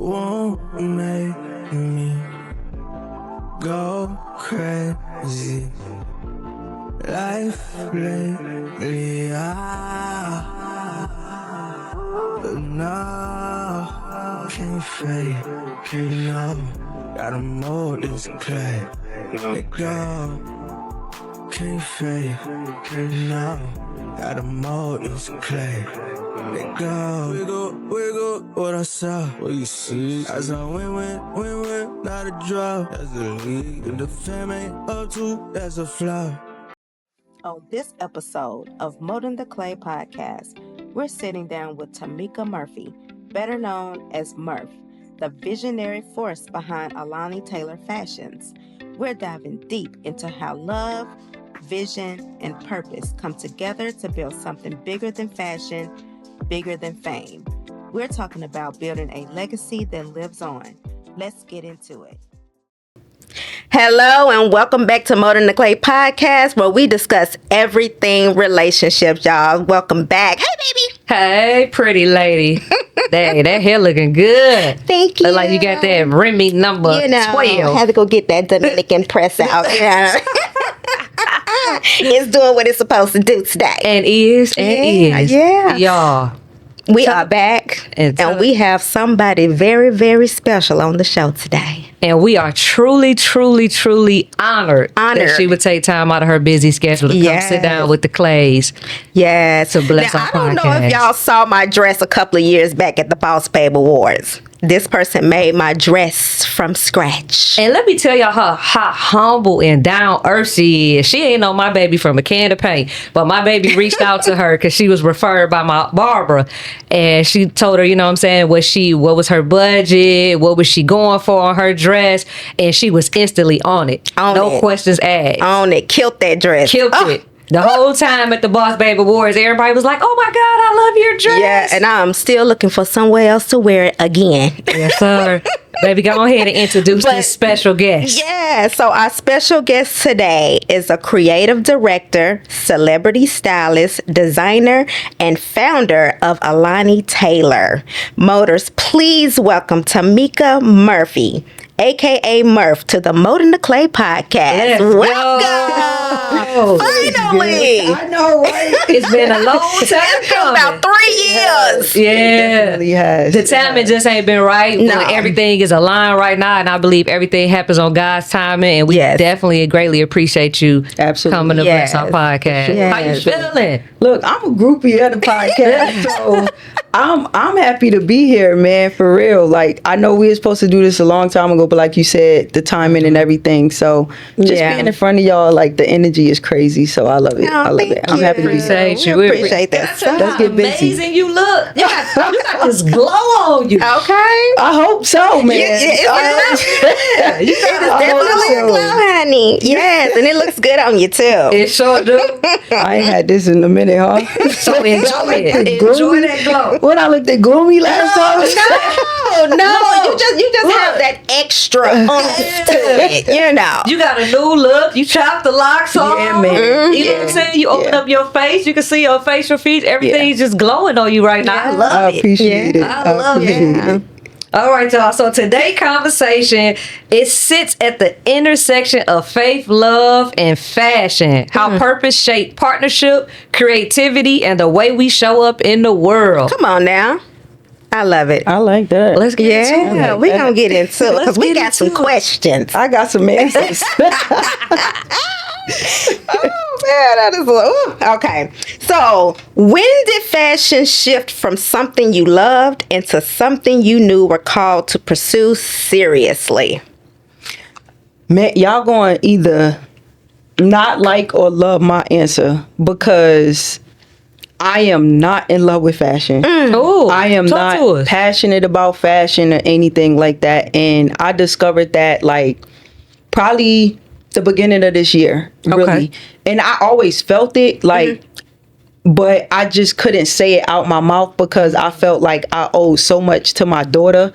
won't make me go crazy. Life lately, but no, can't fake it, no. Gotta mold this clay, let go. Can't fake it, no. Gotta mold this clay, let go. Wiggle, what I saw, what you see. As I win, not a draw. That's the league, and the fam ain't up to, that's a flaw. On this episode of Molding the Clay podcast, we're sitting down with Timeekah Murphy, better known as Murph, the visionary force behind Alani Taylor Fashions. We're diving deep into how love, vision, and purpose come together to build something bigger than fashion, bigger than fame. We're talking about building a legacy that lives on. Let's get into it. Hello and welcome back to Molding the Clay podcast, where we discuss everything relationships, y'all. Welcome back. Hey, baby. Hey, pretty lady. Dang, that hair looking good. Thank you. Look like you got that Remy number 12. I had to go get that Dominican press out. It's doing what it's supposed to do today. And is. Yeah. Y'all. We are back, and we have somebody very, very special on the show today. And we are truly honored that she would take time out of her busy schedule to come sit down with the Clays. Yes. To bless now, our I don't podcast. know if y'all saw my dress a couple of years back at the Boss Babe Awards. This person made my dress from scratch. And let me tell y'all how humble and down earth she is. She ain't know my baby from a can of paint, but my baby reached out to her because she was referred by my Barbara, and she told her, you know what I'm saying, what was her budget, what was she going for on her dress, and she was instantly on it. No questions asked. On it. Killed that dress. Killed it. The whole time at the Boss Babe Awards, everybody was like, oh my God, I love your dress. Yeah, and I'm still looking for somewhere else to wear it again. Yes, sir. Baby, go ahead and introduce this special guest. Yeah, so our special guest today is a creative director, celebrity stylist, designer, and founder of Alani Taylor Motors. Please welcome Timeekah Murphy, a.k.a. Murph, to the Molding the Clay podcast. Welcome! Finally! I know, right? It's been a long time coming. About 3 years. Yeah. It definitely has. The timing just ain't been right. No. Everything is aligned right now, and I believe everything happens on God's timing, and we definitely greatly appreciate you coming to bless our podcast. Yes. How you feeling? Look, I'm a groupie of the podcast, so I'm happy to be here, man, for real. Like, I know we were supposed to do this a long time ago, but like you said, the timing and everything. So just being in front of y'all, like, the energy is crazy. So I love it. I love it. I'm happy to be here. We appreciate that. Let's get busy. Amazing you look. You got this glow on you. Okay. I hope so, man. It is definitely a glow, honey. Yes, and it looks good on you too. It sure do. I ain't had this in a minute, huh? So enjoy it. Enjoy that glow. When I looked at gloomy last time. No. You just have that extra oomph to it. You know. You got a new look. You chopped the locks off. Yeah, man. You know what I'm saying? You open up your face. You can see your facial features. Everything's just glowing on you right now. I love it. I appreciate it. I love it. All right, y'all. So today's conversation, it sits at the intersection of faith, love, and fashion. How purpose shape partnership, creativity, and the way we show up in the world. Come on now. I love it. I like that. Let's get into it. Yeah, we're going to get into it because we got some questions. I got some answers. Oh, man, that is okay. So, when did fashion shift from something you loved into something you knew were called to pursue seriously? Man, y'all going to either not like or love my answer, because I am not in love with fashion. Ooh, I am not passionate about fashion or anything like that. And I discovered that like probably the beginning of this year, really. And I always felt it, like, but I just couldn't say it out my mouth because I felt like I owed so much to my daughter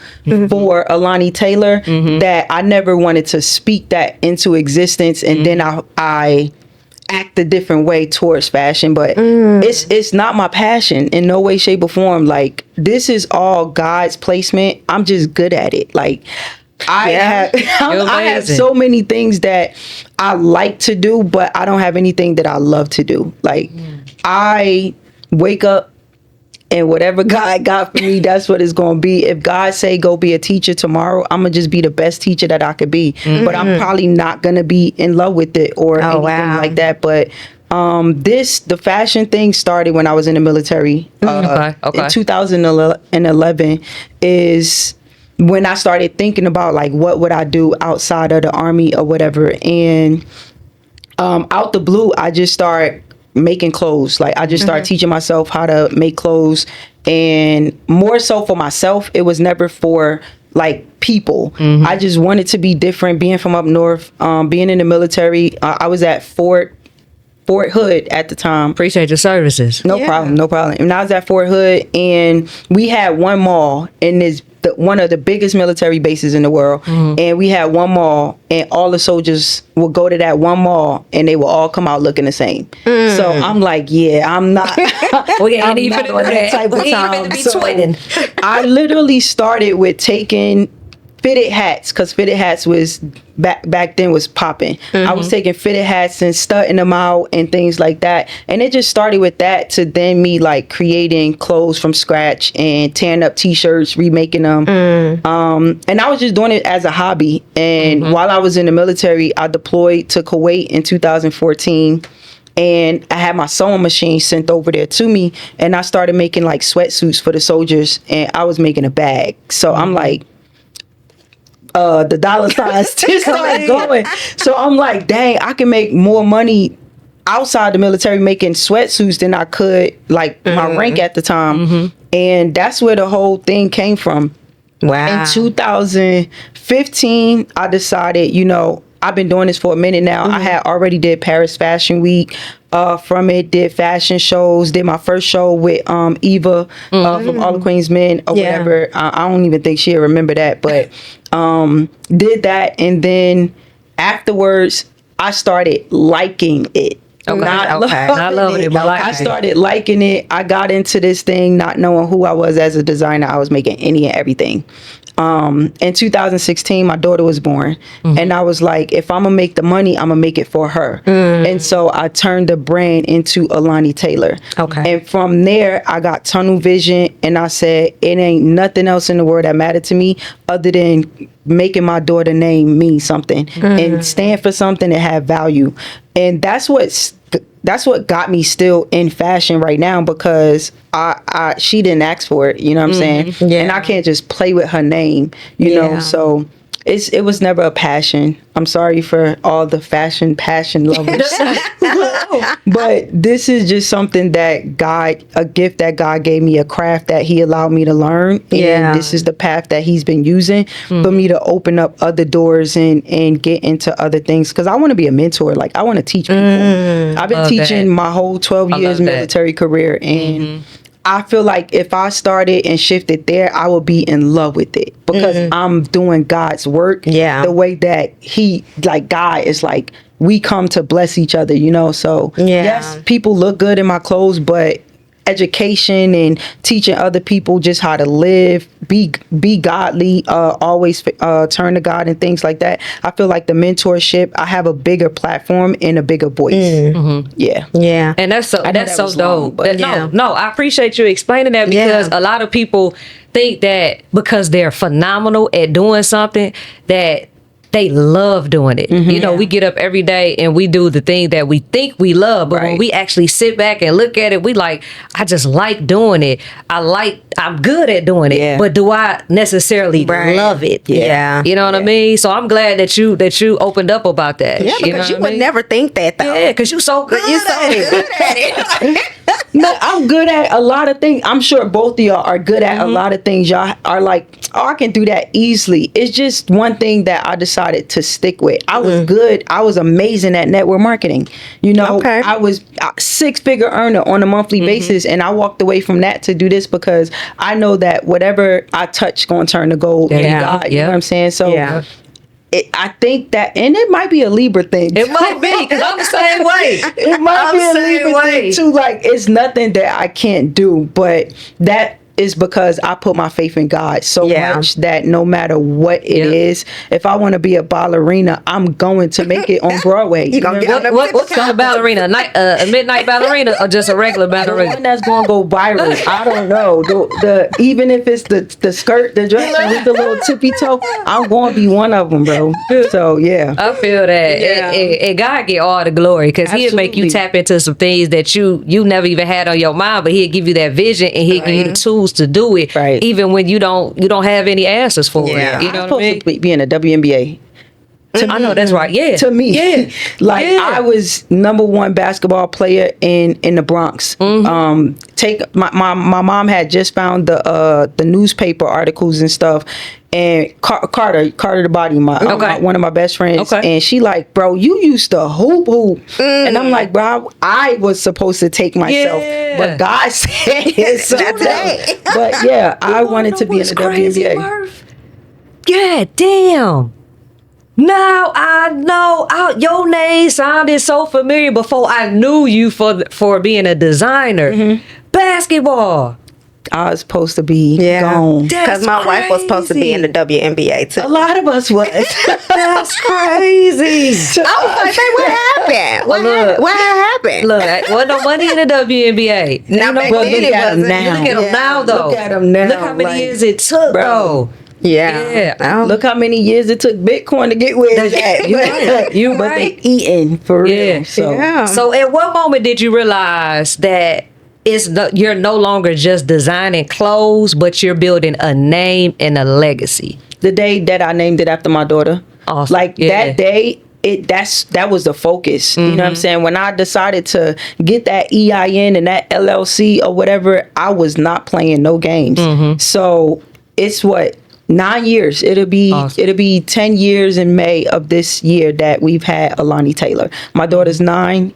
for Alani Taylor that I never wanted to speak that into existence. And then I act a different way towards fashion, but it's not my passion in no way, shape, or form. Like, this is all God's placement. I'm just good at it. Like, I have so many things that I like to do, but I don't have anything that I love to do. Like, I wake up and whatever God got for me, that's what it's going to be. If God say go be a teacher tomorrow, I'm going to just be the best teacher that I could be. But I'm probably not going to be in love with it or anything like that. But the fashion thing started when I was in the military. In 2011 is when I started thinking about, like, what would I do outside of the Army or whatever. And out the blue, I just started making clothes. Like, I just started teaching myself how to make clothes, and more so for myself. It was never for like people. I just wanted to be different. Being from up north, being in the military, I was at Fort Hood at the time. Appreciate your services. No problem. And I was at Fort Hood, and we had one mall in one of the biggest military bases in the world. And we had one mall, and all the soldiers would go to that one mall, and they would all come out looking the same. So I'm like, I'm not. I'm not on that type of time. So I literally started with taking fitted hats, because fitted hats was back then was popping. I was taking fitted hats and studding them out and things like that, and it just started with that to then me like creating clothes from scratch and tearing up t-shirts, remaking them. And I was just doing it as a hobby. And while I was in the military, I deployed to Kuwait in 2014. And I had my sewing machine sent over there to me, and I started making like sweatsuits for the soldiers, and I was making a bag. So I'm like, the dollar signs just started going. So I'm like, dang, I can make more money outside the military making sweatsuits than I could like my rank at the time. And that's where the whole thing came from. In 2015, I decided, I've been doing this for a minute now. I had already did Paris Fashion Week. From it, did fashion shows, did my first show with Eva from All the Queen's Men or whatever. I don't even think she'll remember that, but did that. And then afterwards, I started liking it. Not loving it, but I started liking it. I got into this thing not knowing who I was as a designer. I was making any and everything. In 2016, my daughter was born, and I was like, if I'm gonna make the money, I'm gonna make it for her. And so I turned the brand into Alani Taylor. And from there, I got tunnel vision, and I said, it ain't nothing else in the world that mattered to me other than making my daughter name mean something and stand for something that had value. And that's what got me still in fashion right now, because she didn't ask for it, you know what I'm saying? And I can't just play with her name, you know. So it was never a passion. I'm sorry for all the passion lovers. But this is just something that a gift that God gave me, a craft that he allowed me to learn. And this is the path that he's been using for me to open up other doors and get into other things. Because I want to be a mentor. Like, I want to teach people. I've been teaching my whole 12 years military career. And I feel like if I started and shifted there, I would be in love with it, because I'm doing God's work the way that God is like, we come to bless each other, So yes, people look good in my clothes, but education and teaching other people just how to live, be godly, always turn to God and things like that. I feel like the mentorship, I have a bigger platform and a bigger voice. Yeah. And that's so dope. No, I appreciate you explaining that, because a lot of people think that because they're phenomenal at doing something that they love doing it. We get up every day and we do the thing that we think we love, but when we actually sit back and look at it, we like, I just like doing it. I'm good at doing it, but do I necessarily love it? You know what I mean? So I'm glad that you opened up about that. Yeah, because you would never think that, though. Yeah, because you're so good. You're so good at it. No, I'm good at a lot of things. I'm sure both of y'all are good at a lot of things. Y'all are like, I can do that easily. It's just one thing that I decided to stick with. I was good. I was amazing at network marketing. I was a 6-figure earner on a monthly basis, and I walked away from that to do this because I know that whatever I touch going to turn to gold. God, you know what I'm saying? So I think that, and it might be a Libra thing. It might be, because I'm the same way. It might I'm be a the same Libra way. thing too. Like, it's nothing that I can't do, but that is because I put my faith in God so much that no matter what it is, if I want to be a ballerina, I'm going to make it on Broadway. You gonna get What kind of ballerina? A midnight ballerina or just a regular The ballerina? one that's gonna go viral. I don't know. The even if it's the skirt, the dress with the little tippy toe, I'm gonna be one of them, bro. So yeah. I feel that. And God get all the glory, because he'll make you Absolutely. tap into some things that you never even had on your mind, but he'll give you that vision and he'll give you the tools to do it, even when you don't have any answers for it. You know I'm what I mean? supposed to be in the WNBA. I know that's right. Yeah. To me, like Yeah. I was #1 basketball player in the Bronx. Take my mom had just found the newspaper articles and stuff, and Carter the body, one of my best friends, and she like, bro, you used to hoop, and I'm like, bro, I was supposed to take myself, but God said something. But yeah, I wanted to be in the WNBA. Murph? Yeah, damn. Now I know your name sounded so familiar before I knew you for being a designer. Basketball. I was supposed to be gone. Because my wife was supposed to be in the WNBA too. A lot of us was. That's crazy. I was like, hey, what happened? What happened? Look, wasn't no money in the WNBA. Now, back Well, then look it at 'em wasn't. now. Look at them now, though. Look at 'em now. Look how many like, years it took, bro. though. Yeah. Yeah. Look how many years it took Bitcoin to get where it's at. You right. You But right. they eating for real. Yeah. So So at what moment did you realize that you're no longer just designing clothes, but you're building a name and a legacy? the day that I named it after my daughter, Awesome. like Yeah. that day, that was the focus. You know what I'm saying? When I decided to get that EIN and that LLC or whatever, I was not playing no games. So it's 9 years. It'll be 10 years in May of this year that we've had Alani Taylor. My daughter's 9.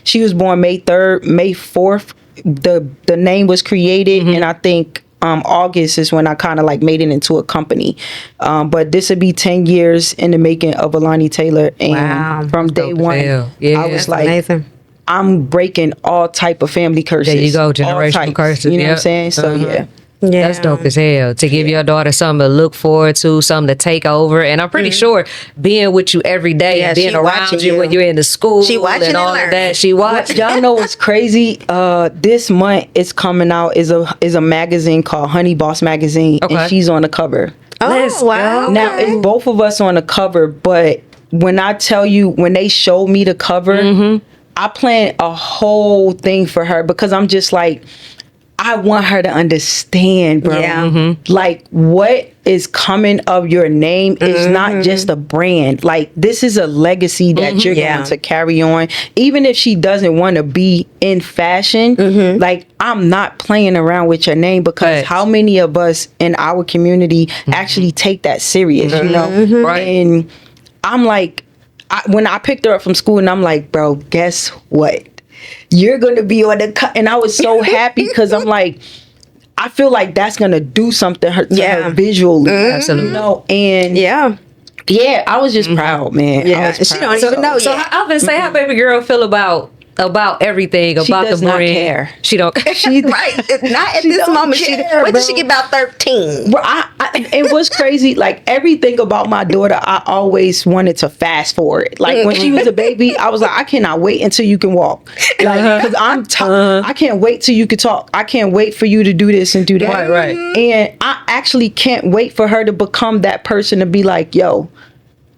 She was born May 3rd, May 4th. The name was created, and I think August is when I kind of like made it into a company. But this would be 10 years in the making of Alani Taylor, and from day dope as one, hell. Yeah, I was that's like, amazing. I'm breaking all type of family curses. There you go, all generational types, curses. You know what I'm Yep. saying? So yeah. Yeah. That's dope as hell. To give your daughter something to look forward to, something to take over. And I'm pretty sure being with you every day and being she around watching you when you. you're in the school She watching and and all of learning. that. She watching. Y'all know what's crazy? This month is coming out is a magazine called Honey Boss Magazine, Okay. and she's on the cover. Let's Oh, wow. go. Now it's both of us on the cover, but when I tell you, when they showed me the cover, I planned a whole thing for her because I'm just like, I want her to understand, bro. Yeah. Like what is coming of your name is not just a brand. Like this is a legacy that you're going to carry on. Even if she doesn't want to be in fashion, like I'm not playing around with your name because Facts. how many of us in our community actually take that serious, you know? Right. And I'm like, when I picked her up from school and I'm like, bro, guess what? You're going to be on the cut. And I was so happy because I'm like, I feel like that's going to do something to her visually. Absolutely. You know? And Yeah. I was just proud, man. Yeah. I was She proud. don't even know So yet. I'm gonna say how baby girl feel about everything, about does the not brand. care. She don't. She, Right. Not at She this don't moment. care, Wait till bro. she get about 13. Bro, it was crazy. Like everything about my daughter, I always wanted to fast forward. Like when she was a baby, I was like, I cannot wait until you can walk. Like, because I can't wait till you can talk. I can't wait for you to do this and do that. Right. And I actually can't wait for her to become that person to be like, yo,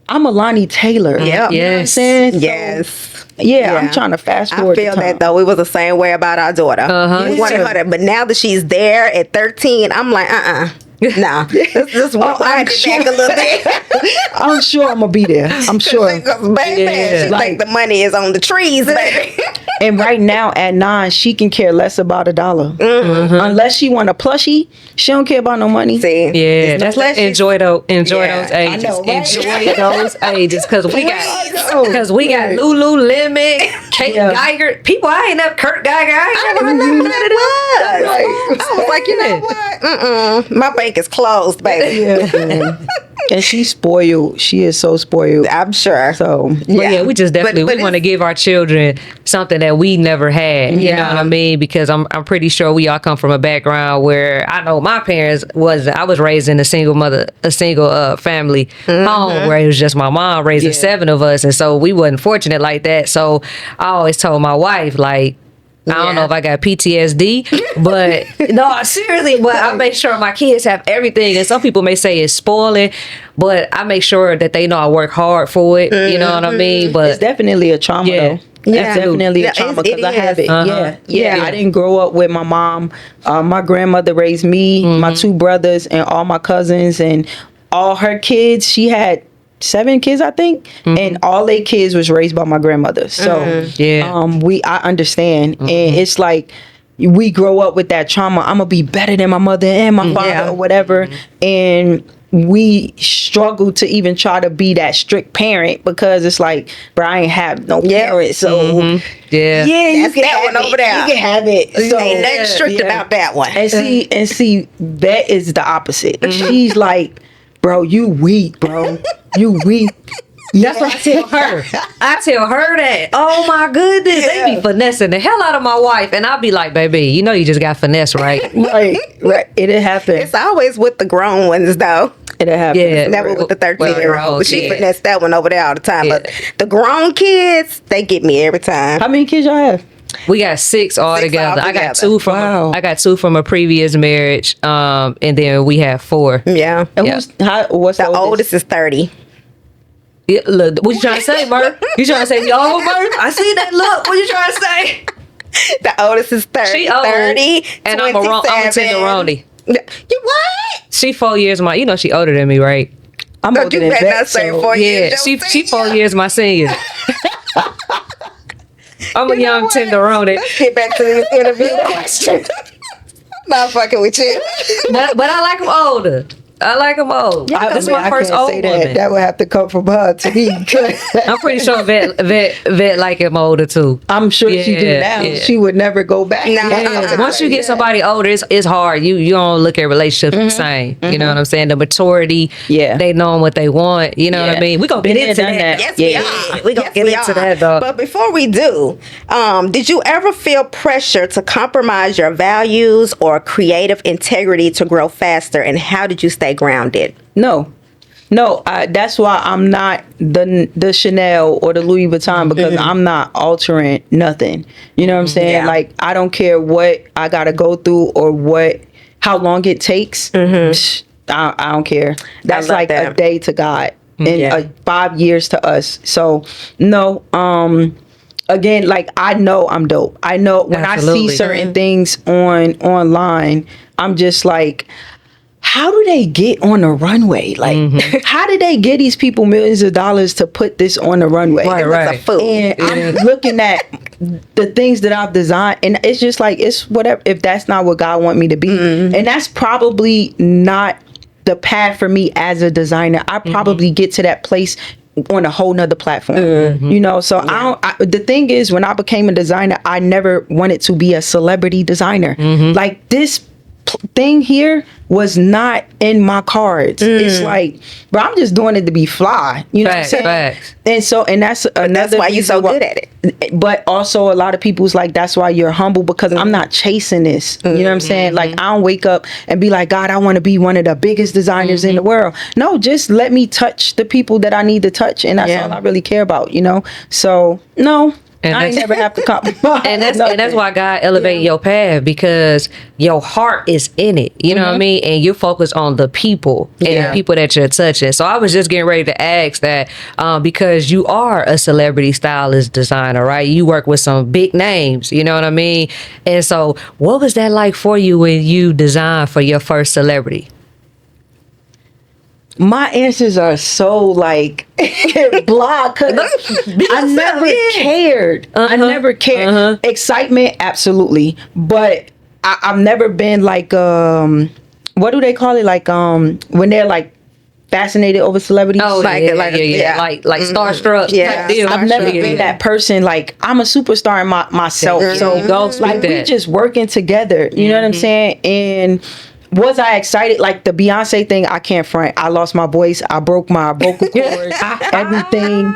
I'm Alani Taylor. Yeah. You know what I'm Yes. saying? So, Yes. yeah, I'm trying to fast I forward. feel the time. that though. We was the same way about our daughter. We wanted her to, but now that she's there at 13, I'm like, nah. Let's just wind it back a little bit. I'm sure I'm gonna be there. I'm sure. Baby, Yeah. she think the money is on the trees, baby. And right now at 9, she can care less about $1. Unless she want a plushie, she don't care about no money. See, Yeah, that's unless she's- enjoy those Yeah, I ages. know, right? Enjoy those ages because we got Right. Lululemon, Kate Yeah. Geiger. People, I ain't never Kurt Geiger. I ain't never heard nothing it of was. I was like, you know what? My bank is closed, baby. Yeah, man. And she's spoiled. She is so spoiled. I'm sure. So Yeah, we just definitely we want to give our children something that we never had. You know what I mean? Because I'm pretty sure we all come from a background where I know my parents I was raised in a single family home where it was just my mom raising 7 of us, and so we wasn't fortunate like that. So I always told my wife, like, I don't know if I got PTSD, but no, seriously, but I make sure my kids have everything. And some people may say it's spoiling, but I make sure that they know I work hard for it. You know what I mean? But it's definitely a trauma though. It's definitely a trauma because I have it. Yeah. I didn't grow up with my mom. My grandmother raised me, my 2 brothers, and all my cousins, and all her kids. She had 7 kids, I think, and all 8 kids was raised by my grandmother. So, I understand, and it's like we grow up with that trauma. I'm gonna be better than my mother and my father or whatever, and we struggle to even try to be that strict parent because it's like, bro, I ain't have no parents, so you can have that one over there. You can have it. So ain't nothing strict about that one. And see, that is the opposite. She's like, bro, you weak, bro. You weak. That's what I tell her. I tell her that. Oh my goodness. They be finessing the hell out of my wife. And I'll be like, baby, you know you just got finesse, right? Right. It'll happen. It's always with the grown ones, though. It'll happen. Yeah, never with the 13-year-old. She finessed that one over there all the time. But the grown kids, they get me every time. How many kids y'all have? We got 6 altogether. I got 2 from a previous marriage, and then we have 4. Yeah. And what's the oldest is 30. Yeah, look, what you trying to say, Murph? You trying to say we old, Murph? I see that look. What you trying to say? The oldest is 30. She old, 30, and I'm a tenderoni. You what? She 4 years she older than me, right? I'm older than that. 4 years. She 4 years my senior. I'm a young tenderoni. Let's get back to this interview question. Not fucking with you. But I like them older. I like them old. Yeah, this is my first old woman. That would have to come from her to me. I'm pretty sure Vette like him older too. I'm sure she do now. Yeah. She would never go back. Once you get somebody older, it's hard. You don't look at relationships the same. You know what I'm saying? The maturity. Yeah. They know what they want. You know what I mean? We gonna get into that. Yes, we are. We gonna get into that, dog. But before we do, did you ever feel pressure to compromise your values or creative integrity to grow faster? And how did you stay grounded? No, that's why I'm not the Chanel or the Louis Vuitton, because I'm not altering nothing. You know what I'm saying? Like, I don't care what I gotta go through or how long it takes. I don't care. That's like a day to God and 5 years to us. So no, again, like, I know I'm dope. I know when I see certain things online, I'm just like, how do they get on the runway? Like, how did they get these people millions of dollars to put this on the runway? Right. And I'm looking at the things that I've designed, and it's just like, it's whatever, if that's not what God want me to be. And that's probably not the path for me as a designer. I probably get to that place on a whole nother platform, you know? So the thing is, when I became a designer, I never wanted to be a celebrity designer. Like, this thing here was not in my cards. It's like, bro, I'm just doing it to be fly. You know what I'm saying? Facts. And that's why you're so good at it. But also, a lot of people's like, that's why you're humble, because I'm not chasing this. You know what I'm saying? Like, I don't wake up and be like, God, I want to be one of the biggest designers in the world. No, just let me touch the people that I need to touch, and that's all I really care about, you know? So, no. And I never have to compromise. And that's why God elevated your path, because your heart is in it. You know what I mean? And you're focused on the people and the people that you're touching. So I was just getting ready to ask that, because you are a celebrity stylist designer, right? You work with some big names, you know what I mean? And so what was that like for you when you designed for your first celebrity? My answers are so like blah, cause I never cared. I never cared. Excitement, absolutely, but I've never been like what do they call it? Like when they're like fascinated over celebrities. Oh, like starstruck. Yeah, I've never been that person. Like, I'm a superstar in myself. So like we just working together. You know what I'm saying? And Was I excited? Like the Beyonce thing, I can't front. I lost my voice. I broke my vocal cords, everything.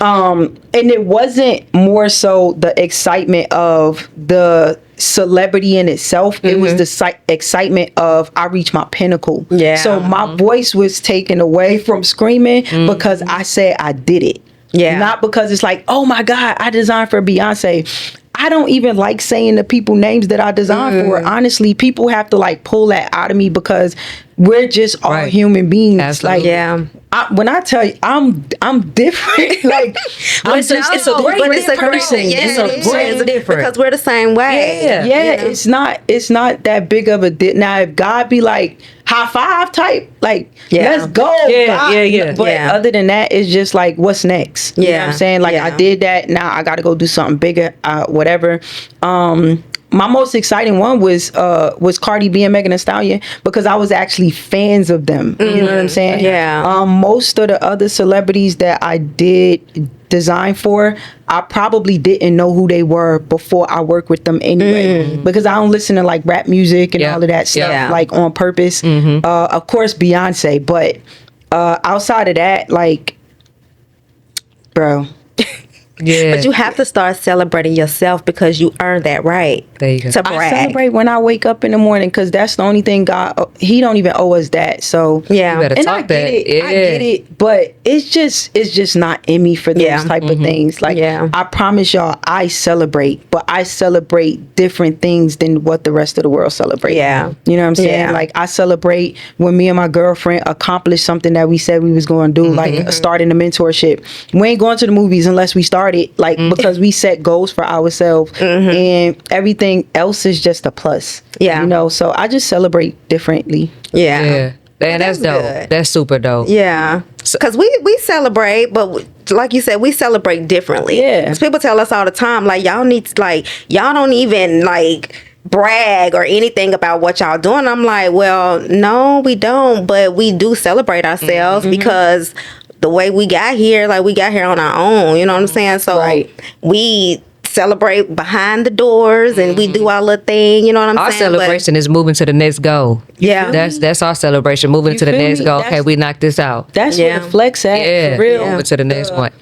And it wasn't more so the excitement of the celebrity in itself. It was the excitement of I reached my pinnacle. Yeah. So my voice was taken away from screaming because I said I did it. Yeah. Not because it's like, oh my God, I designed for Beyonce. I don't even like saying the people names that I designed for. Honestly, people have to like pull that out of me because we're just all human beings. Absolutely. Like, when I tell you, I'm different. Like, It's a great person. Yeah, It's a great different. because we're the same way. Yeah. it's not that big of a now if God be like high five type, like let's go. God. But other than that, it's just like what's next? You know what I'm saying? Like I did that, now I gotta go do something bigger, whatever. My most exciting one was Cardi B and Megan Thee Stallion because I was actually fans of them. You know what I'm saying? Yeah. Most of the other celebrities that I did design for, I probably didn't know who they were before I worked with them anyway, because I don't listen to like rap music and all of that stuff like on purpose. Of course, Beyonce, but outside of that, like, bro. Yeah. But you have to start celebrating yourself because you earned that right. There you go. To brag. I celebrate when I wake up in the morning because that's the only thing God, he don't even owe us that. So yeah, you better and talk I get that. it, I get it, but it's just not in me for those type of things. Like I promise y'all, I celebrate, but I celebrate different things than what the rest of the world celebrates. Yeah, you know what I'm saying? Like I celebrate when me and my girlfriend accomplished something that we said we was going to do, like starting a mentorship. We ain't going to the movies unless we started, like because we set goals for ourselves, and everything else is just a plus. Yeah, you know. So I just celebrate differently. Yeah. Man, that's dope. Good. That's super dope. Yeah. Because we celebrate, but like you said, we celebrate differently. Yeah. Because people tell us all the time, like, y'all don't even, like, brag or anything about what y'all doing. I'm like, well, no, we don't. But we do celebrate ourselves because the way we got here, like, we got here on our own. You know what I'm saying? So we celebrate behind the doors and we do our little thing, you know what I'm our saying? Our celebration is moving to the next goal. Yeah. That's our celebration, moving to the next goal. Okay, we knocked this out. That's where the flex at, for real. Moving to the next one.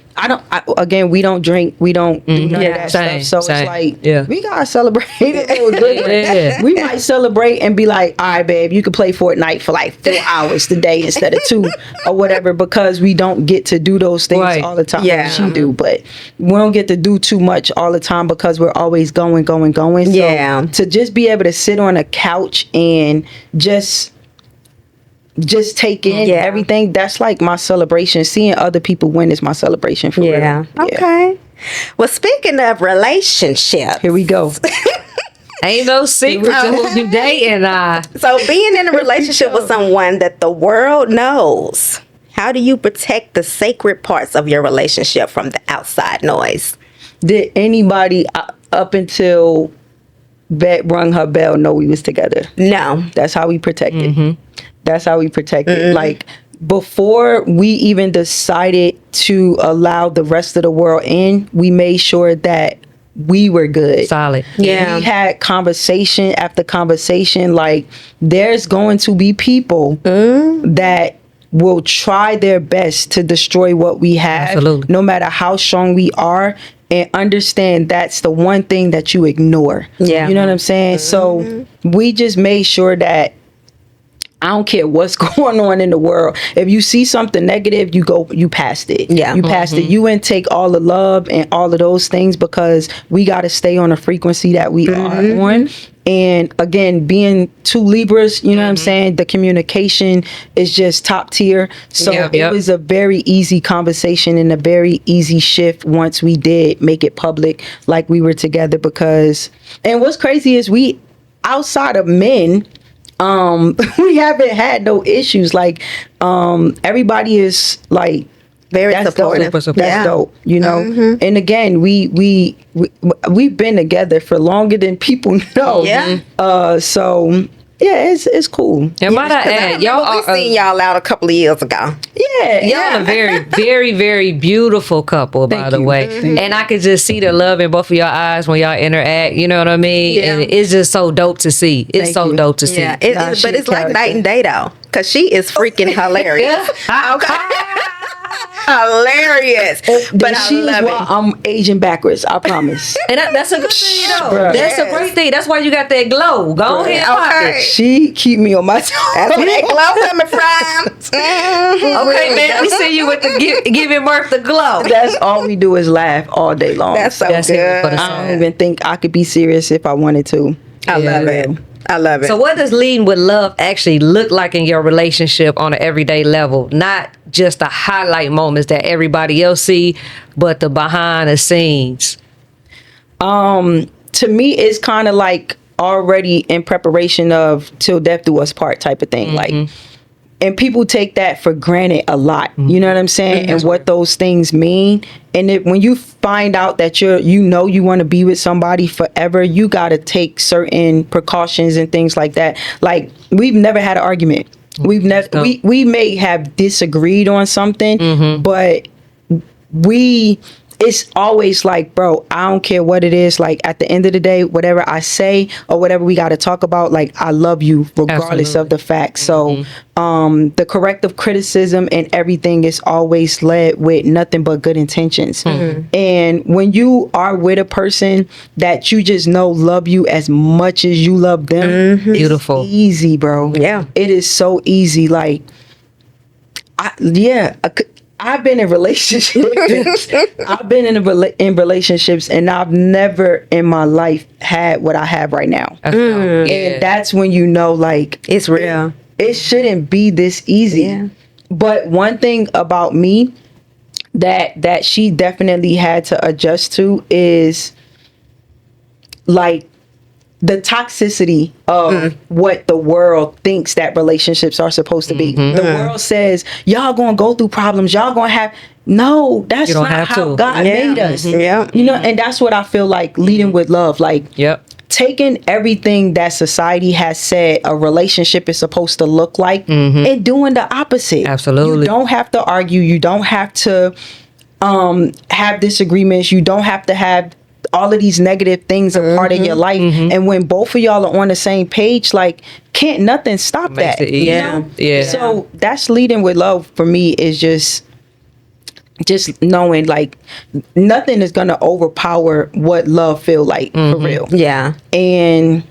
Again, we don't drink, we don't do none of that stuff. So it's like, we gotta celebrate it. We might celebrate and be like, all right, babe, you can play Fortnite for like 4 hours today instead of 2 or whatever, because we don't get to do those things all the time. Yeah, she do, but we don't get to do too much all the time because we're always going. So to just be able to sit on a couch and just take in everything, that's like my celebration. Seeing other people win is my celebration for real. Okay. Well, speaking of relationships, here we go. Ain't no secret to who you dating. So being in a relationship with someone that the world knows, how do you protect the sacred parts of your relationship from the outside noise? Did anybody up until Vette rung her bell know we was together? No. That's how we protect it. That's how we protect it. Like, before we even decided to allow the rest of the world in, we made sure that we were good. Solid. Yeah. We had conversation after conversation. Like, there's going to be people that will try their best to destroy what we have. Absolutely. No matter how strong we are. And understand that's the one thing that you ignore. Yeah. You know what I'm saying? So we just made sure that I don't care what's going on in the world. If you see something negative, you passed it. Yeah. You passed it. You wouldn't take all the love and all of those things because we got to stay on a frequency that we are on. And again, being 2 Libras, you know what I'm saying? The communication is just top tier. So it was a very easy conversation and a very easy shift once we did make it public, like we were together. Because, and what's crazy is we, outside of men, we haven't had no issues. Like, everybody is like very supportive. That's dope, you know. And again, we've been together for longer than people know. Yeah. So yeah, it's cool. And might I add, we seen y'all out a couple of years ago. Y'all a very, very, very beautiful couple, by the way. And I could just see the love in both of your eyes when y'all interact. You know what I mean? Yeah. And it's just so dope to see. It's so dope to see. Yeah, but it's like character. night and day though, because she is freaking hilarious. Hilarious. But I she is love why it. I'm aging backwards. I promise. And that's a good thing, though. Bruh. That's a great thing. That's why you got that glow. Go ahead, pop Okay. it. She keep me on my toes. That's where that glow coming from. Mhm. Okay, man. We see you with the giving Murph the glow. That's all we do is laugh all day long. That's so That's it good. for the I don't even think I could be serious if I wanted to. I love it. I love it. So what does leading with love actually look like in your relationship on an everyday level? Not just the highlight moments that everybody else see, but the behind the scenes. To me, it's kind of like already in preparation of till death do us part type of thing. Like, and people take that for granted a lot. You know what I'm saying? And what those things mean. And when you find out that you want to be with somebody forever, you got to take certain precautions and things like that. Like, we've never had an argument. We've never, we may have disagreed on something, but it's always like, bro, I don't care what it is. Like, at the end of the day, whatever I say or whatever we got to talk about, like, I love you regardless of the fact. So the corrective criticism and everything is always led with nothing but good intentions. And when you are with a person that you just know love you as much as you love them, Beautiful. it's easy, bro. Yeah. It is so easy. Like, I've been in relationships. I've been in relationships, and I've never in my life had what I have right now. And that's when you know, like, it's real. it shouldn't be this easy. Yeah. But one thing about me that she definitely had to adjust to is like the toxicity of what the world thinks that relationships are supposed to be. The world says, y'all gonna go through problems, y'all gonna have no, that's don't not have how to. God made us. Yeah. You know, and that's what I feel like leading with love. Like, taking everything that society has said a relationship is supposed to look like and doing the opposite. Absolutely. You don't have to argue. You don't have to have disagreements. You don't have to have all of these negative things a part of your life. And when both of y'all are on the same page, like, can't nothing stop Makes that. it easy. You know? Yeah. So that's leading with love for me, is just knowing, like, nothing is gonna overpower what love feel like for real. Yeah. And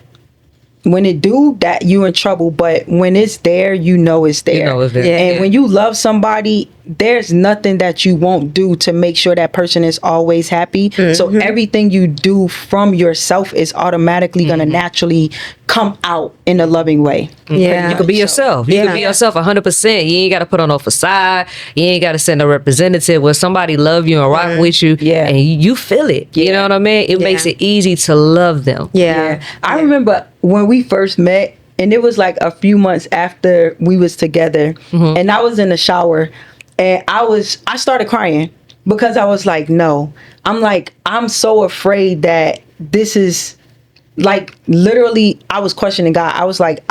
when it do that, you in trouble. But when it's there, you know it's there. You know it's there. Yeah. And when you love somebody, there's nothing that you won't do to make sure that person is always happy. So everything you do from yourself is automatically going to naturally come out in a loving way. Yeah. You could be yourself. You could be yourself 100%. You ain't got to put on no facade. You ain't got to send a representative where somebody love you and rock with you. Yeah. And you feel it. You know what I mean? It makes it easy to love them. Yeah. I remember when we first met, and it was like a few months after we was together, and I was in the shower, and I started crying because I was like, no, I'm so afraid that this is, like, literally, I was questioning God. I was like,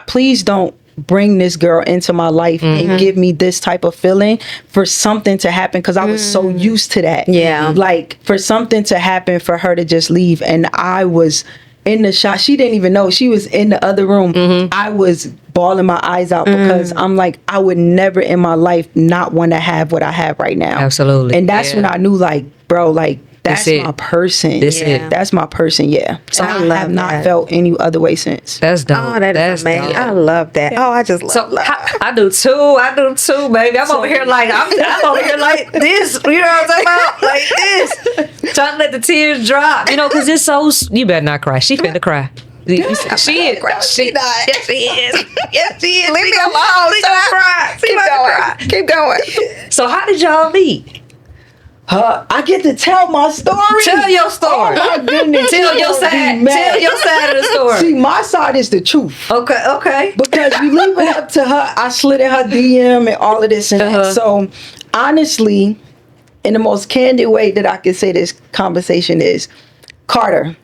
please don't bring this girl into my life and give me this type of feeling for something to happen, because I was so used to that. Yeah. Like, for something to happen for her to just leave, and I was in the shot. She didn't even know. She was in the other room. I was bawling my eyes out because I'm like, I would never in my life not want to have what I have right now. Absolutely. And that's when I knew, like, bro, like, that's it. my person. This it. That's my person, yeah. So I I love have not that. felt any other way since. That's dope. Oh, that That's is amazing. dope. I love that. Oh, I just love So love. I do too, baby. I'm over here like I'm over here like this. You know what I'm talking about? Like this, trying to let the tears drop. You know, because it's so. You better not cry. She finna cry. She is. She not. Yes, she is. Yes, she is. Leave me alone. She gonna cry. She Keep gonna going. cry. Keep going. So how did y'all meet? I get to tell my story. Tell your story. Oh my goodness. Tell You your gonna be side. mad. Tell your side of the story. See, my side is the truth. Okay. Because we leave it up to her. I slid in her DM and all of this and that. So, honestly, in the most candid way that I can say this conversation is, Carter,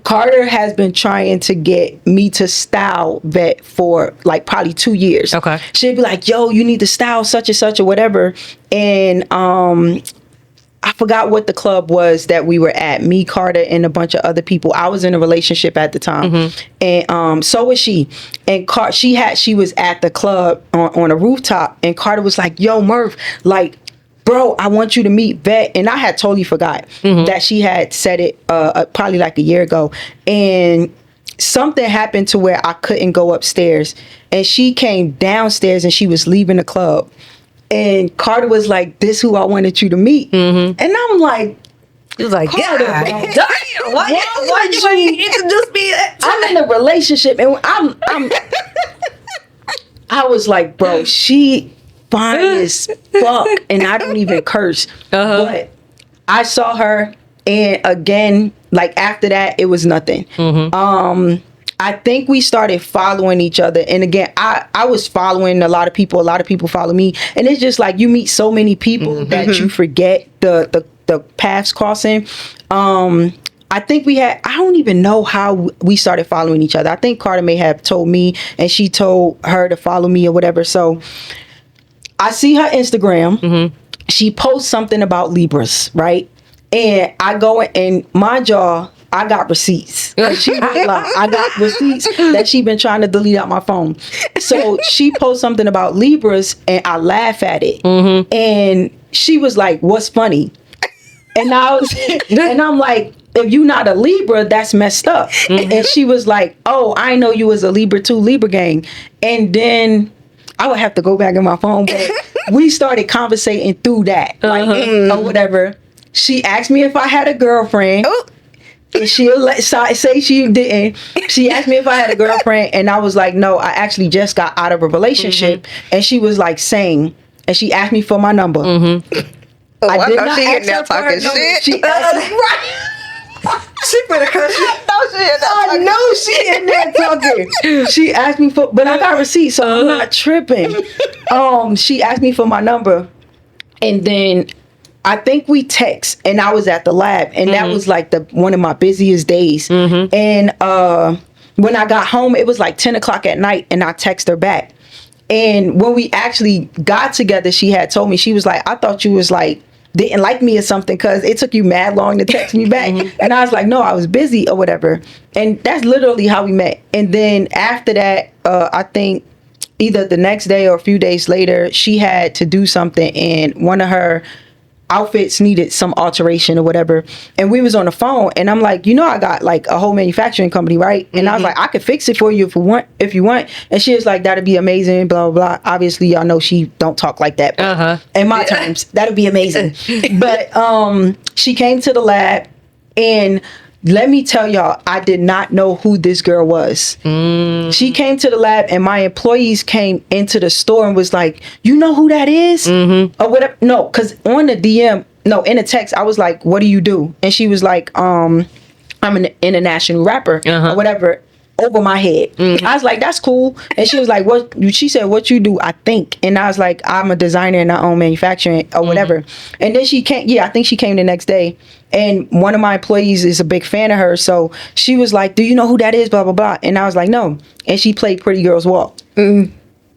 Carter has been trying to get me to style Vette for like probably 2 years. Okay. She'd be like, yo, you need to style such and such or whatever. And I forgot what the club was that we were at. Me, Carter, and a bunch of other people. I was in a relationship at the time, and so was she. And she was at the club on a rooftop, and Carter was like, "Yo, Murph, like, bro, I want you to meet Vette." And I had totally forgot that she had said it probably like a year ago, and something happened to where I couldn't go upstairs, and she came downstairs, and she was leaving the club. And Carter was like, "This who I wanted you to meet." And I'm like, He was like, Carter, God, bro. damn, why you introduce me? I'm in a relationship, and I was like, bro, she fine as fuck, and I don't even curse. But I saw her, and again, like after that, it was nothing. I think we started following each other. And again, I was following a lot of people follow me. And it's just like you meet so many people that you forget the paths crossing. I think I don't even know how we started following each other. I think Carter may have told me and she told her to follow me or whatever. So I see her Instagram. She posts something about Libras, right? And I go and mind y'all, I got receipts. She was like, I got receipts that she been trying to delete out my phone. So she posts something about Libras and I laugh at it. And she was like, "What's funny?" And I'm like, "If you not a Libra, that's messed up." And she was like, "Oh, I know you was a Libra too, Libra gang." And then I would have to go back in my phone, but we started conversating through that, like, or whatever. She asked me if I had a girlfriend. And she'll say she didn't. She asked me if I had a girlfriend, and I was like, "No, I actually just got out of a relationship." And she was like, "Same." And she asked me for my number. I did not she ask in there her for her talking number. shit. She right. She better cut you. No, she in there I talking know she in there talking. She asked me for, but I got receipts, so I'm not tripping. She asked me for my number, and then I think we text, and I was at the lab, and that was like one of my busiest days. And when I got home, it was like 10 o'clock at night, and I text her back. And when we actually got together, she had told me, she was like, "I thought you was like, didn't like me or something, because it took you mad long to text me back." And I was like, "No, I was busy or whatever." And that's literally how we met. And then after that, I think either the next day or a few days later, she had to do something, and one of her outfits needed some alteration or whatever, and we was on the phone, and I'm like, I got like a whole manufacturing company, right? And I was like, "I could fix it for you if you want." And she was like, "That'd be amazing, blah blah blah." Obviously, y'all know she don't talk like that, but in my terms, that'd be amazing. But she came to the lab, and let me tell y'all, I did not know who this girl was. She came to the lab, and my employees came into the store and was like, "You know who that is?" Or whatever. No, because on the DM, no, in the text, I was like, "What do you do?" And she was like, "I'm an international rapper," or whatever, over my head. I was like, "That's cool." And she was like, "What?" She said, "What you do?" I think. And I was like, "I'm a designer and I own manufacturing," or whatever. And then she came, I think she came the next day. And one of my employees is a big fan of her. So she was like, "Do you know who that is? Blah, blah, blah." And I was like, "No." And she played Pretty Girls Walk.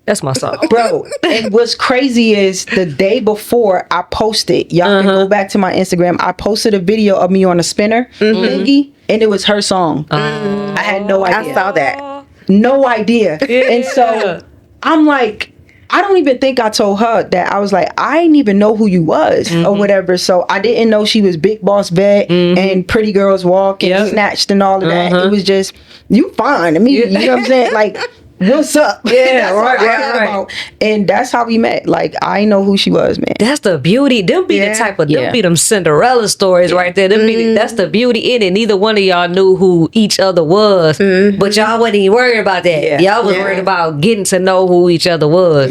That's my song. Bro, and what's crazy is the day before I posted, y'all can go back to my Instagram, I posted a video of me on a spinner thingy, and it was her song. I had no idea. I saw that. No idea. And so I'm like, I don't even think I told her that. I was like, I didn't even know who you was or whatever. So I didn't know she was Big Boss Vette and Pretty Girls Walk and Snatched and all of that. It was just, you fine to me. You know what I'm saying? Like, what's up? Yeah, right. And that's how we met. Like, I know who she was, man. That's the beauty. Them be the type of, them be them Cinderella stories right there. That's the beauty in it. Neither one of y'all knew who each other was, but y'all wasn't even worried about that. Y'all was worried about getting to know who each other was.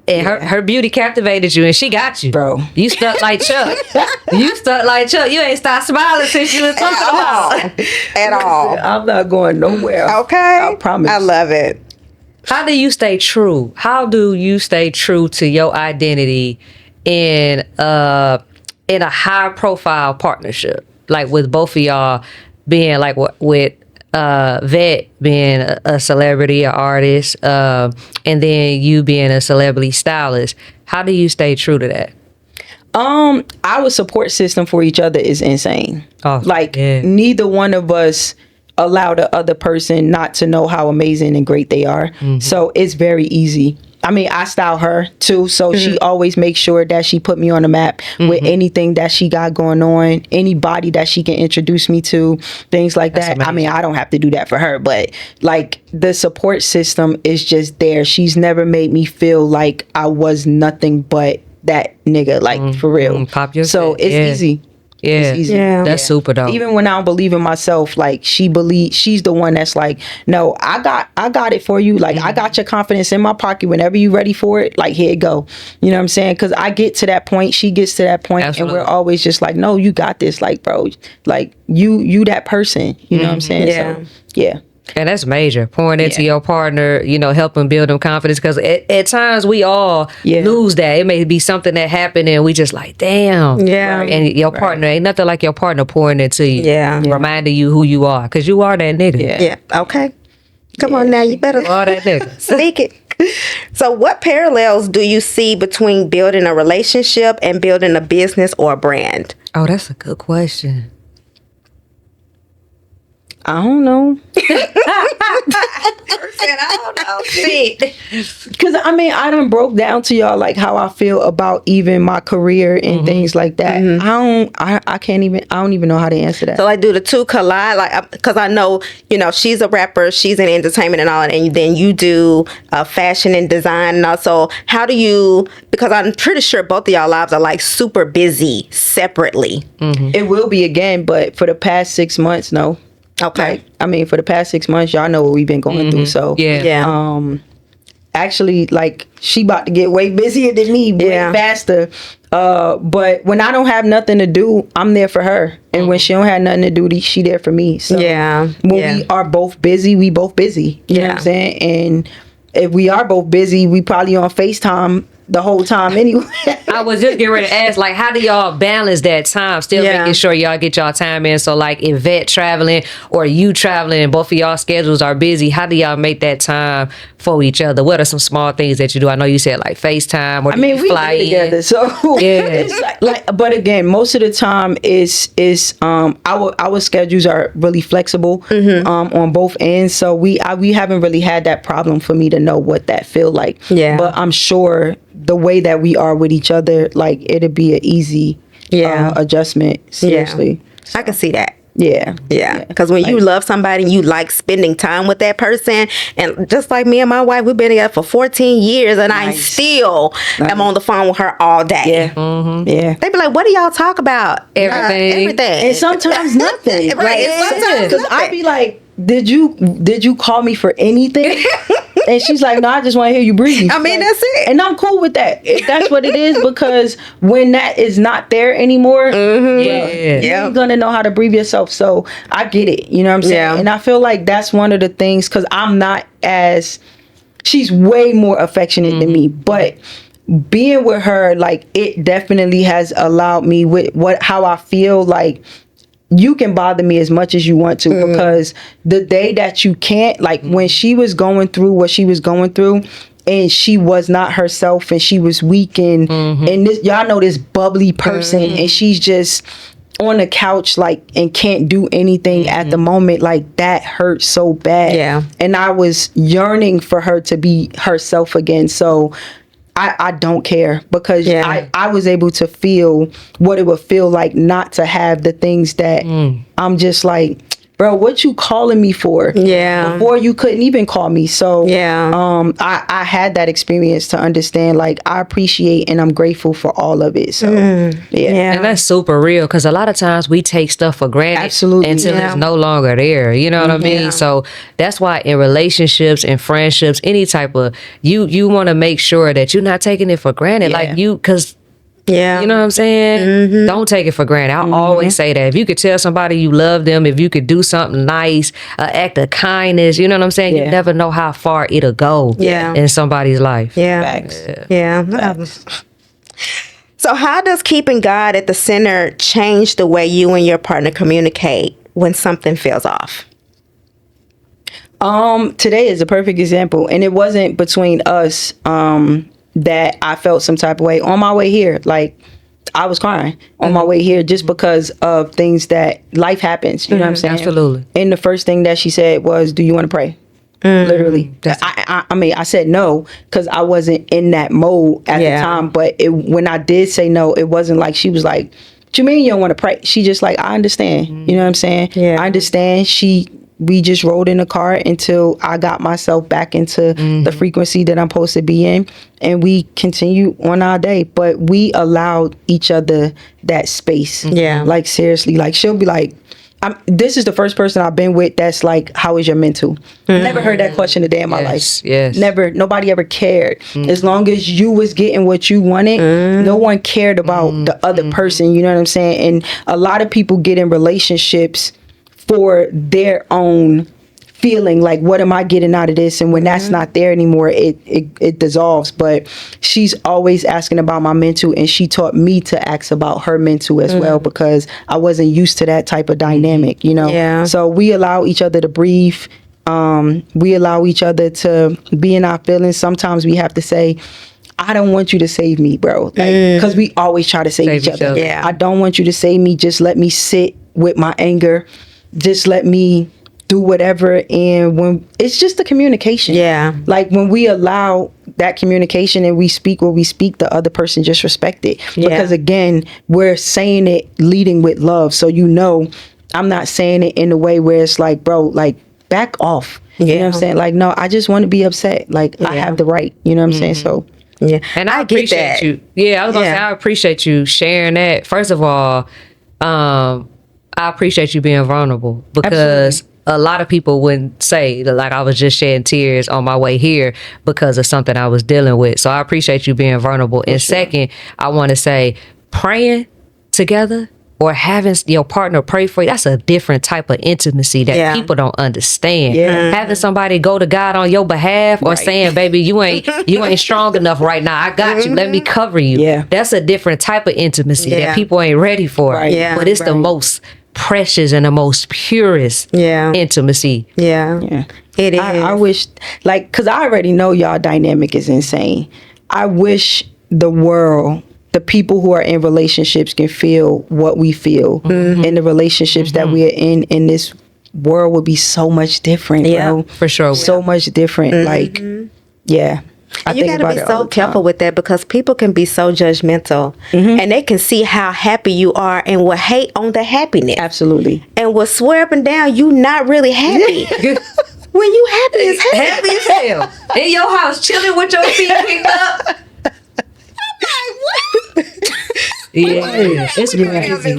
And her beauty captivated you, and she got you, bro. You stuck like Chuck. You stuck like Chuck. You ain't stopped smiling since you was talking about at all. I'm not going nowhere. Okay, I promise. I love it. How do you stay true? How do you stay true to your identity in a high profile partnership, like with both of y'all being like with Vette being a celebrity, an artist, and then you being a celebrity stylist, how do you stay true to that? Our support system for each other is insane. Oh, like yeah. neither one of us allow the other person not to know how amazing and great they are. So it's very easy. I mean, I style her too, so she always makes sure that she put me on the map with anything that she got going on, anybody that she can introduce me to, things like that. amazing. I mean, I don't have to do that for her, but like the support system is just there. She's never made me feel like I was nothing but that nigga, like for real. Pop your So shit, it's yeah. easy. Yeah, It's easy. Yeah. That's super dope. Even when I don't believe in myself, like she's the one that's like, no, I got it for you. Like I got your confidence in my pocket. Whenever you ready for it, like here it go. You know what I'm saying? Because I get to that point, she gets to that point, Absolutely. and we're always just like, no, you got this. Like bro, like you that person. You know what I'm saying? Yeah. So yeah. And that's major. Pouring into your partner, you know, helping build them confidence. Because at times we all lose that. It may be something that happened and we just like, damn. Yeah. Right. And your partner, ain't nothing like your partner pouring into you. Yeah. Reminding you who you are. Because you are that nigga. Yeah. Okay. Come on now. You better You are that nigga. speak it. So what parallels do you see between building a relationship and building a business or a brand? Oh, that's a good question. I don't know. Cause I mean, I done broke down to y'all like how I feel about even my career and things like that. I don't even know how to answer that. So like, do the two collide? Like, because I know, you know, she's a rapper, she's in entertainment and all, and then you do fashion and design and also, how do you? Because I'm pretty sure both of y'all lives are like super busy separately. It will be again, but for the past 6 months, no. Okay. Like, I mean, for the past 6 months, y'all know what we've been going through. So Yeah. actually, like she about to get way busier than me, way faster. But when I don't have nothing to do, I'm there for her, and when she don't have nothing to do, she there for me. So Yeah. when we are both busy, we both busy. You know what I'm saying? And if we are both busy, we probably on FaceTime the whole time anyway. I was just getting ready to ask, like, how do y'all balance that time? Still making sure y'all get y'all time in. So, like, if Vette traveling or you traveling and both of y'all schedules are busy, how do y'all make that time for each other? What are some small things that you do? I know you said, like, FaceTime or I mean, you we fly live together, in. so Yeah. it's like, but again, most of the time is our schedules are really flexible on both ends. So we haven't really had that problem for me to know what that feel like. Yeah. But I'm sure the way that we are with each other, like it'd be an easy adjustment. Seriously, I can see that. Yeah. Yeah, because when you love somebody and you like spending time with that person, and just like me and my wife, we've been together for 14 years, and I still am on the phone with her all day. Yeah. Yeah. They be like, "What do y'all talk about?" Everything. Everything. And sometimes nothing. Right, and sometimes Because I be like, did you call me for anything? And she's like, no, I just want to hear you breathe. I mean, Like, that's it. And I'm cool with that. If that's what it is, because when that is not there anymore, you're gonna know how to breathe yourself. So I get it. You know what I'm saying? Yeah. And I feel like that's one of the things, because I'm not as, she's way more affectionate than me, but being with her, like, it definitely has allowed me with how I feel. Like, you can bother me as much as you want to, because the day that you can't, like when she was going through what she was going through, and she was not herself, and she was weak, and this, y'all know, this bubbly person, and she's just on the couch, like, and can't do anything at the moment, like, that hurt so bad. Yeah. And I was yearning for her to be herself again. So I don't care, because I was able to feel what it would feel like not to have the things that I'm just like, bro, what you calling me for? Yeah. Before you couldn't even call me. So I had that experience to understand, like, I appreciate and I'm grateful for all of it. So yeah. And that's super real, because a lot of times we take stuff for granted. Absolutely. Until it's no longer there. You know what I mean? So that's why in relationships and friendships, any type of, you want to make sure that you're not taking it for granted. Like because you know what I'm saying? Don't take it for granted. I always say that. If you could tell somebody you love them, if you could do something nice, an act of kindness, you know what I'm saying? You never know how far it'll go in somebody's life. So how does keeping God at the center change the way you and your partner communicate? when something feels off? Today is a perfect example, and it wasn't between us that I felt some type of way. On my way here, like, I was crying on my way here just because of things that life happens. You know what I'm saying? Absolutely. And the first thing that she said was, "Do you want to pray?" Literally. I mean, I said no because I wasn't in that mode at the time. But when I did say no, it wasn't like she was like, "What you mean you don't want to pray?" She just like, "I understand." You know what I'm saying? Yeah. I understand. We just rode in the car until I got myself back into the frequency that I'm supposed to be in. And we continue on our day. But we allowed each other that space. Yeah. Like, seriously. Like, she'll be like, this is the first person I've been with that's like, "How is your mental?" Never heard that question a day in my life. Yes. Never. Nobody ever cared. As long as you was getting what you wanted, no one cared about the other person. You know what I'm saying? And a lot of people get in relationships for their own feeling, like, what am I getting out of this? And when that's not there anymore, it dissolves. But she's always asking about my mental, and she taught me to ask about her mental as well, because I wasn't used to that type of dynamic, you know? Yeah. So we allow each other to breathe. We allow each other to be in our feelings. Sometimes we have to say, "I don't want you to save me, bro." Because we always try to save each other. Yeah. I don't want you to save me. Just let me sit with my anger. Just let me do whatever. And when it's just the communication. Yeah. Like, when we allow that communication and we speak what we speak, the other person just respect it. Yeah. Because again, we're saying it leading with love. So, I'm not saying it in a way where it's like, bro, like, back off. You know what I'm saying? Like, no, I just want to be upset. Like, I have the right. You know what I'm saying? So, Yeah. And I get appreciate that. you. Yeah, I was gonna Yeah. say, I appreciate you sharing that. First of all, I appreciate you being vulnerable, because a lot of people wouldn't say that, like, I was just shedding tears on my way here because of something I was dealing with. So I appreciate you being vulnerable. And second, I want to say, praying together or having your partner pray for you, that's a different type of intimacy that people don't understand. Having somebody go to God on your behalf, or saying, "Baby, you ain't strong enough right now. I got you. Let me cover you." Yeah. That's a different type of intimacy Yeah. that people ain't ready for. Right. Yeah. But it's the most precious and the most purest intimacy. Yeah. It is. I wish, like, because I already know y'all dynamic is insane. I wish the world, the people who are in relationships, can feel what we feel in the relationships that we are in this world would be so much different, bro. For sure. So much different. Like, yeah. I You think got to about be it all so the time. careful with that, because people can be so judgmental, and they can see how happy you are and will hate on the happiness, Absolutely. and will swear up and down you not really happy. When you happy as hell. Happy as hell. In your house, chilling with your feet kicked up. Yeah, it's crazy.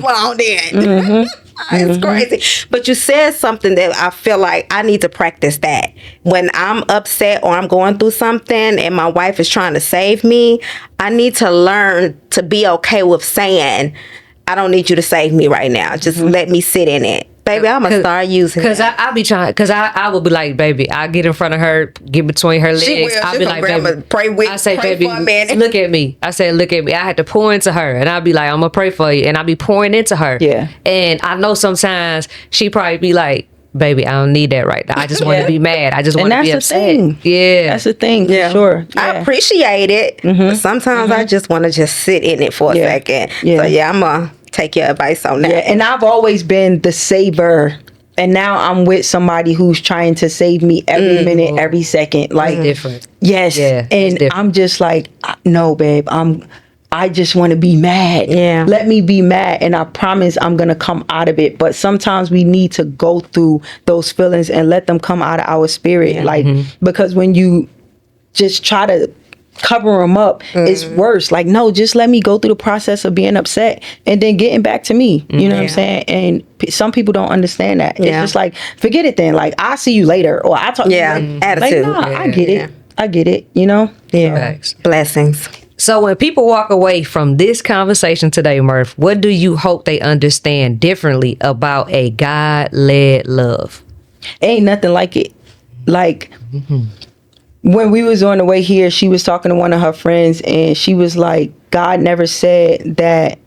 It's crazy. But you said something that I feel like I need to practice that. When I'm upset or I'm going through something and my wife is trying to save me, I need to learn to be okay with saying, "I don't need you to save me right now. Just let me sit in it." Baby, I'm going to start using Because that. I be trying, because I would be like, "Baby," I get in front of her, get between her legs. She will. I She be gonna like, grab "Baby," a pray with- I say, pray "Baby, for a minute." look at me." I say, "Look at me." I had to pour into her, and I'd be like, "I'm gonna pray for you," and I be pouring into her. Yeah. And I know sometimes she probably be like, "Baby, I don't need that right now. I just want to be mad. I just want to be that's the upset." thing. Yeah, That's the thing. For sure. I Yeah. appreciate it, but sometimes I just want to just sit in it for a second. Yeah. So yeah, I'm going to take your advice on that. Yeah, and I've always been the saver. And now I'm with somebody who's trying to save me every minute, every second. Like, different. yes. Yeah, it's And different. I'm just like, no, babe, I just want to be mad. Yeah. Let me be mad, and I promise I'm going to come out of it. But sometimes we need to go through those feelings and let them come out of our spirit. Like, because when you just try to cover them up, it's worse. Like, no, just let me go through the process of being upset and then getting back to me. You know what I'm saying? And some people don't understand that. It's just like, forget it then. Like, I'll see you later, or I'll talk to you later. Attitude. Like, nah, I get it. I get it, you know? Yeah. Facts. Blessings. So when people walk away from this conversation today, Murph, what do you hope they understand differently about a God-led love? Ain't nothing like it. Like, when we was on the way here, she was talking to one of her friends, and she was like, God never said that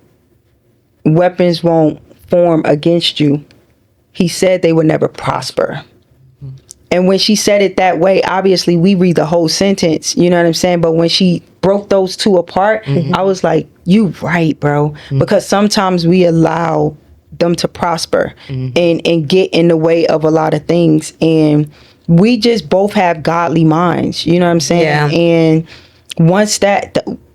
weapons won't form against you. he said they would never prosper. And when she said it that way, obviously we read the whole sentence, you know what I'm saying? But when she broke those two apart, I was like, you right, bro. Because sometimes we allow them to prosper and get in the way of a lot of things. And we just both have godly minds, you know what I'm saying? Yeah. And once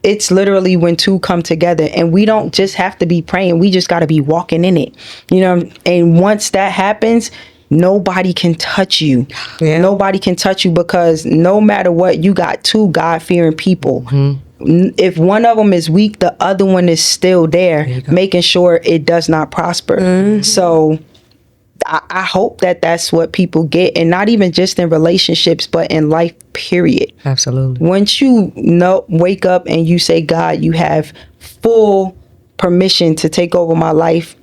it's literally when two come together, and we don't just have to be praying, we just got to be walking in it, you know? And once that happens, nobody can touch you. Yeah. Nobody can touch you, because no matter what, you got two God-fearing people. If one of them is weak, the other one is still there, making sure it does not prosper. So I hope that that's what people get, and not even just in relationships, but in life, period. Absolutely. Once you wake up and you say, God, you have full permission to take over my life,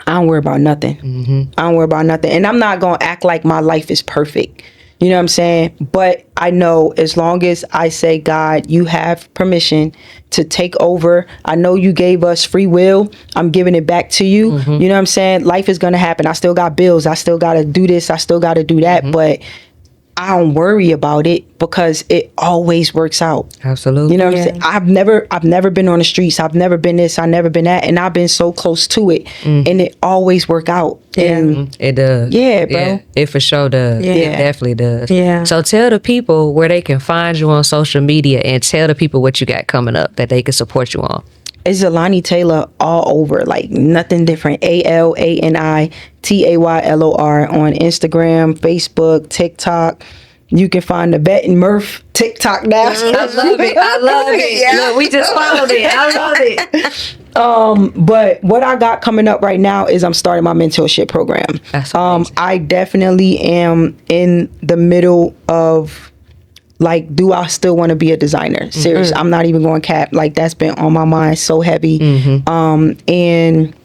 I don't worry about nothing. I don't worry about nothing. And I'm not going to act like my life is perfect. You know what I'm saying? But I know as long as I say, God, you have permission to take over. I know you gave us free will. I'm giving it back to you. You know what I'm saying? Life is going to happen. I still got bills. I still got to do this. I still got to do that. But I don't worry about it, because it always works out. Absolutely. You know what I'm saying? I've never been on the streets. I've never been this. I've never been that. And I've been so close to it. And it always work out. And It does. Yeah, bro. It for sure does. Yeah. It definitely does. Yeah. So tell the people where they can find you on social media, and tell the people what you got coming up that they can support you on. It's Alani Taylor all over, like nothing different. ALANI TAYLOR on Instagram, Facebook, TikTok. You can find the Vette and Murph TikTok now. I love it. I love it. Yeah. Look, we just followed it. I love it. But what I got coming up right now is I'm starting my mentorship program. That's amazing. I definitely am in the middle of, like, do I still want to be a designer? Serious. I'm not even going cap. Like, that's been on my mind so heavy. And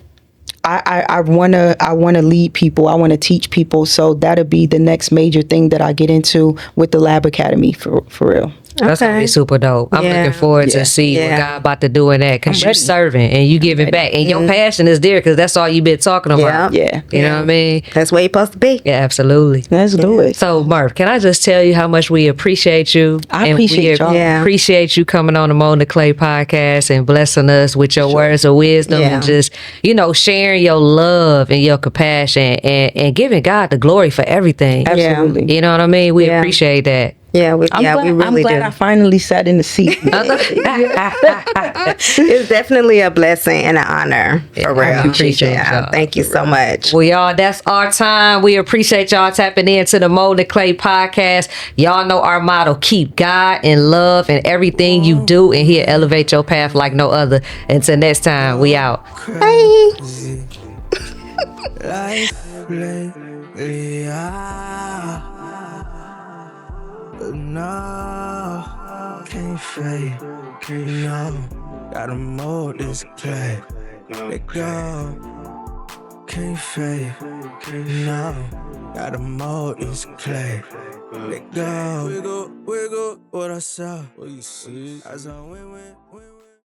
I wanna lead people. I wanna teach people. So that'll be the next major thing that I get into with the Lab Academy for real. That's gonna be super dope. I'm Yeah. looking forward to see what God about to do in that, because you're ready. serving and you giving back, and your passion is there, because that's all you've been talking about. Yeah. You know what I mean? That's where you're supposed to be. Yeah, absolutely. Let's do it. So, Murph, can I just tell you how much we appreciate you? I appreciate y'all. Yeah. Appreciate you coming on the Mold the Clay podcast and blessing us with your words of wisdom, Yeah. and just, sharing your love and your compassion, and giving God the glory for everything. Absolutely. You know what I mean? We Yeah. appreciate that. Yeah, we I'm glad I finally sat in the seat. It's definitely a blessing and an honor, for real. I appreciate y'all. Thank you so much. Well, y'all, that's our time. We appreciate y'all tapping into the Mold the Clay podcast. Y'all know our motto: keep God and love in everything you do, and He'll elevate your path like no other. Until next time, we out. Bye. Life lately, but no, can't fake it, no. Gotta mold this clay. Let go. Can't fake it, no. Gotta mold this clay. Let go. Wiggle, wiggle, what I saw. What you see? As I win.